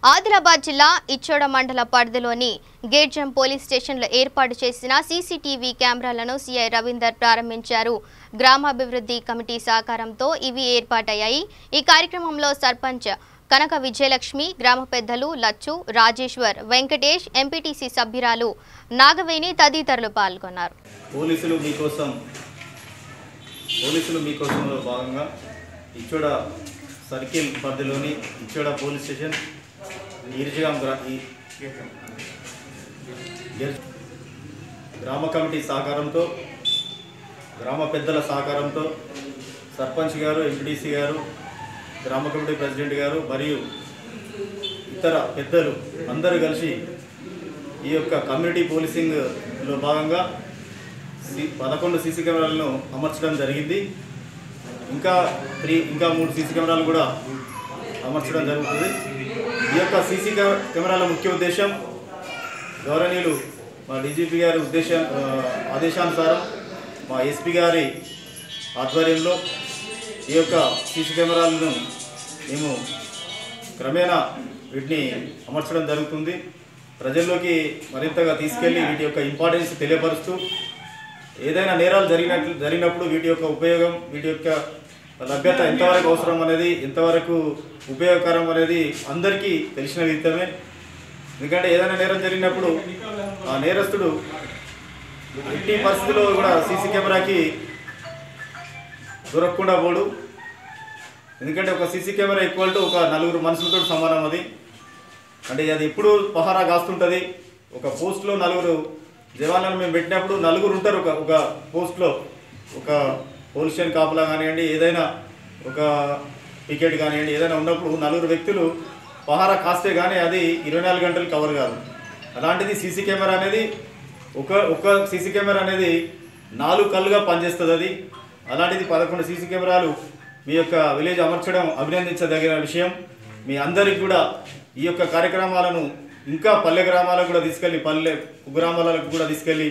ఆదిలాబాద్ జిల్లా ఇచ్చోడ మండల పరిధిలోని గేట్జం పోలీస్ స్టేషన్లో ఏర్పాటు చేసిన సీసీటీవీ కెమెరాలను సీఐ రవీందర్ ప్రారంభించారు. గ్రామాభివృద్ధి కమిటీ సహకారంతో ఇవి ఏర్పాటయ్యాయి. ఈ కార్యక్రమంలో సర్పంచ్ కనక విజయలక్ష్మి, గ్రామ పెద్దలు లచ్చు, రాజేశ్వర్, వెంకటేష్, ఎంపీటీసీ సభ్యురాలు నాగవేణి తదితరులు పాల్గొన్నారు. పోలీసులు మీకోసం భాగంగా ఇచ్చోడ సర్కిల్ పరిధిలోని ఇచ్చోడ పోలీస్ స్టేషన్ గ్రామ కమిటీ సహకారంతో, గ్రామ పెద్దల సహకారంతో సర్పంచ్ గారు, ఎంపీటీసీ గారు, గ్రామ కమిటీ ప్రెసిడెంట్ గారు మరియు ఇతర పెద్దలు అందరూ కలిసి ఈ యొక్క కమ్యూనిటీ పోలీసింగ్లో భాగంగా 11 సీసీ కెమెరాలను అమర్చడం జరిగింది. ఇంకా 3 సీసీ కెమెరాలు కూడా అమర్చడం జరుగుతుంది. ఈ యొక్క సీసీ కెమెరాల ముఖ్య ఉద్దేశం గౌరవనీయులు మా డీజీపీ గారి ఆదేశానుసారం మా ఎస్పీ గారి ఆధ్వర్యంలో ఈ యొక్క సీసీ కెమెరాలను మేము క్రమేణా వీటిని అమర్చడం జరుగుతుంది. ప్రజల్లోకి మరింతగా తీసుకెళ్ళి వీటి యొక్క ఇంపార్టెన్స్ తెలియపరుస్తూ ఏదైనా నేరాలు జరిగినప్పుడు వీటి యొక్క ఉపయోగం, వీటి యొక్క లభ్యత ఎంతవరకు అవసరం అనేది, ఎంతవరకు ఉపయోగకరం అనేది అందరికీ తెలిసిన విధమే. ఎందుకంటే ఏదైనా నేరం జరిగినప్పుడు ఆ నేరస్తుడు ఎట్టి పరిస్థితుల్లో కూడా సీసీ కెమెరాకి దొరకకుండా పోడు. ఎందుకంటే ఒక సీసీ కెమెరా ఈక్వల్ టు ఒక 4 మనుషులతో సమానం. అది ఎప్పుడు పహారా కాస్తుంటుంది. ఒక పోస్ట్లో 4 జవాన్లను మేము పెట్టినప్పుడు 4 ఉంటారు. ఒక పోస్ట్లో ఒక పోలీస్ స్టేషన్ కాపలా కానివ్వండి, ఏదైనా ఒక పికెట్ కానివ్వండి, ఏదైనా ఉన్నప్పుడు 4 వ్యక్తులు పహారా కాస్తే కానీ అది 24 గంటలు కవర్ కాదు. అలాంటిది సీసీ కెమెరా అనేది ఒక సీసీ కెమెరా అనేది 4 కళ్ళుగా పనిచేస్తుంది. అలాంటిది 11 సీసీ కెమెరాలు మీ యొక్క విలేజ్ అమర్చడం అభినందించదగిన విషయం. మీ అందరికి కూడా ఈ యొక్క కార్యక్రమాలను ఇంకా పల్లె గ్రామాలకు కూడా తీసుకెళ్ళి, పల్లె కుగ్రామాలకు కూడా తీసుకెళ్ళి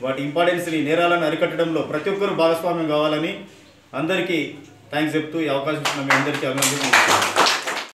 వాటి ఇంపార్టెన్స్ని, నేరాలను అరికట్టడంలో ప్రతి ఒక్కరూ భాగస్వామ్యం కావాలని అందరికీ థ్యాంక్స్ చెప్తూ ఈ అవకాశం ఇచ్చిన మీ అందరికీ అభినందనలు.